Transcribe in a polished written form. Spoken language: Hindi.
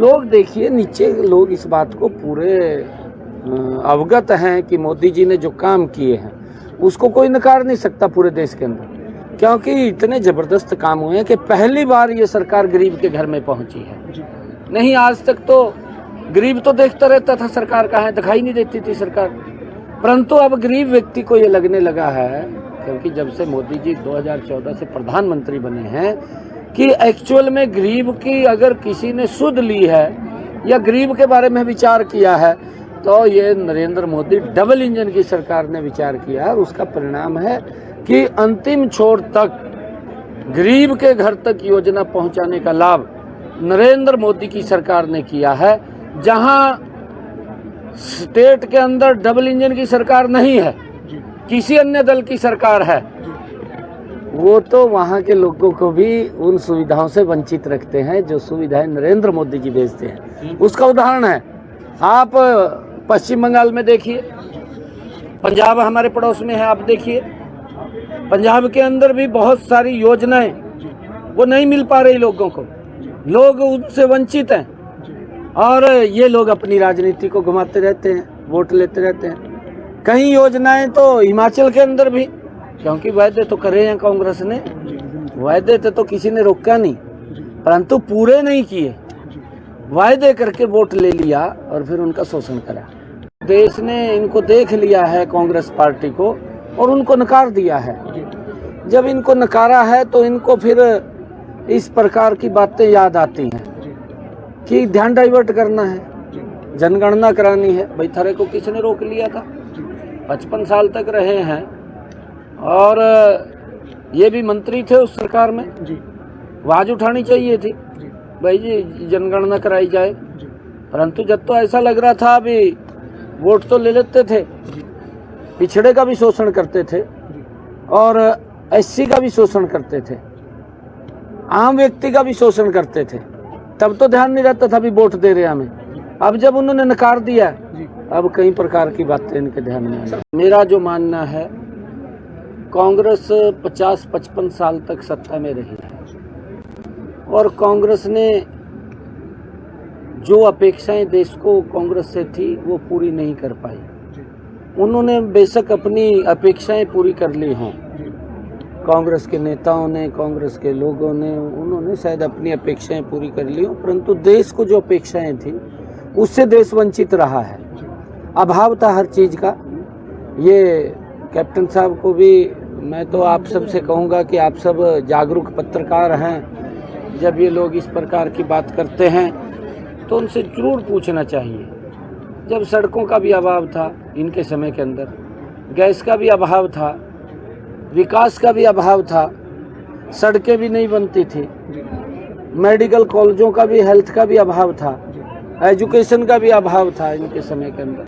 लोग देखिए, नीचे लोग इस बात को पूरे अवगत हैं कि मोदी जी ने जो काम किए हैं उसको कोई नकार नहीं सकता पूरे देश के अंदर, क्योंकि इतने ज़बरदस्त काम हुए हैं कि पहली बार ये सरकार गरीब के घर में पहुंची है। नहीं, आज तक तो गरीब तो देखता रहता था सरकार कहाँ है, दिखाई नहीं देती थी सरकार, परंतु अब गरीब व्यक्ति को ये लगने लगा है, क्योंकि जब से मोदी जी 2014 से प्रधानमंत्री बने हैं, कि एक्चुअल में गरीब की अगर किसी ने सुध ली है या गरीब के बारे में विचार किया है तो ये नरेंद्र मोदी डबल इंजन की सरकार ने विचार किया है। और उसका परिणाम है कि अंतिम छोर तक गरीब के घर तक योजना पहुंचाने का लाभ नरेंद्र मोदी की सरकार ने किया है। जहां स्टेट के अंदर डबल इंजन की सरकार नहीं है, किसी अन्य दल की सरकार है, वो तो वहाँ के लोगों को भी उन सुविधाओं से वंचित रखते हैं जो सुविधाएं नरेंद्र मोदी जी भेजते हैं। उसका उदाहरण है, आप पश्चिम बंगाल में देखिए, पंजाब हमारे पड़ोस में है, आप देखिए पंजाब के अंदर भी बहुत सारी योजनाएं वो नहीं मिल पा रही लोगों को, लोग उनसे वंचित हैं और ये लोग अपनी राजनीति को घुमाते रहते हैं, वोट लेते रहते हैं। कई योजनाएं तो हिमाचल के अंदर भी, क्योंकि वायदे तो करे हैं कांग्रेस ने, वायदे तो किसी ने रोका नहीं, परंतु पूरे नहीं किए, वायदे करके वोट ले लिया और फिर उनका शोषण करा। देश ने इनको देख लिया है, कांग्रेस पार्टी को, और उनको नकार दिया है। जब इनको नकारा है तो इनको फिर इस प्रकार की बातें याद आती हैं कि ध्यान डाइवर्ट करना है, जनगणना करानी है। भाई थारे को किसने रोक लिया था? 55 साल तक रहे हैं और ये भी मंत्री थे उस सरकार में, आवाज उठानी चाहिए थी भाई जी जनगणना कराई जाए। परंतु जब तो ऐसा लग रहा था अभी वोट तो ले लेते थे, पिछड़े का भी शोषण करते थे और एससी का भी शोषण करते थे, आम व्यक्ति का भी शोषण करते थे, तब तो ध्यान नहीं रहता था भी वोट दे रहे हमें। अब जब उन्होंने नकार दिया, अब कई प्रकार की बातें इनके ध्यान में आई। मेरा जो मानना है, कांग्रेस 50-55 साल तक सत्ता में रही है और कांग्रेस ने जो अपेक्षाएं देश को कांग्रेस से थी वो पूरी नहीं कर पाई। उन्होंने बेशक अपनी अपेक्षाएं पूरी कर ली हों, कांग्रेस के नेताओं ने, कांग्रेस के लोगों ने, उन्होंने शायद अपनी अपेक्षाएं पूरी कर ली हों, परंतु देश को जो अपेक्षाएं थी उससे देश वंचित रहा है। अभाव था हर चीज़ का। ये कैप्टन साहब को भी मैं तो आप सब से कहूँगा कि आप सब जागरूक पत्रकार हैं, जब ये लोग इस प्रकार की बात करते हैं तो उनसे जरूर पूछना चाहिए। जब सड़कों का भी अभाव था इनके समय के अंदर, गैस का भी अभाव था, विकास का भी अभाव था, सड़कें भी नहीं बनती थी, मेडिकल कॉलेजों का भी, हेल्थ का भी अभाव था, एजुकेशन का भी अभाव था इनके समय के अंदर।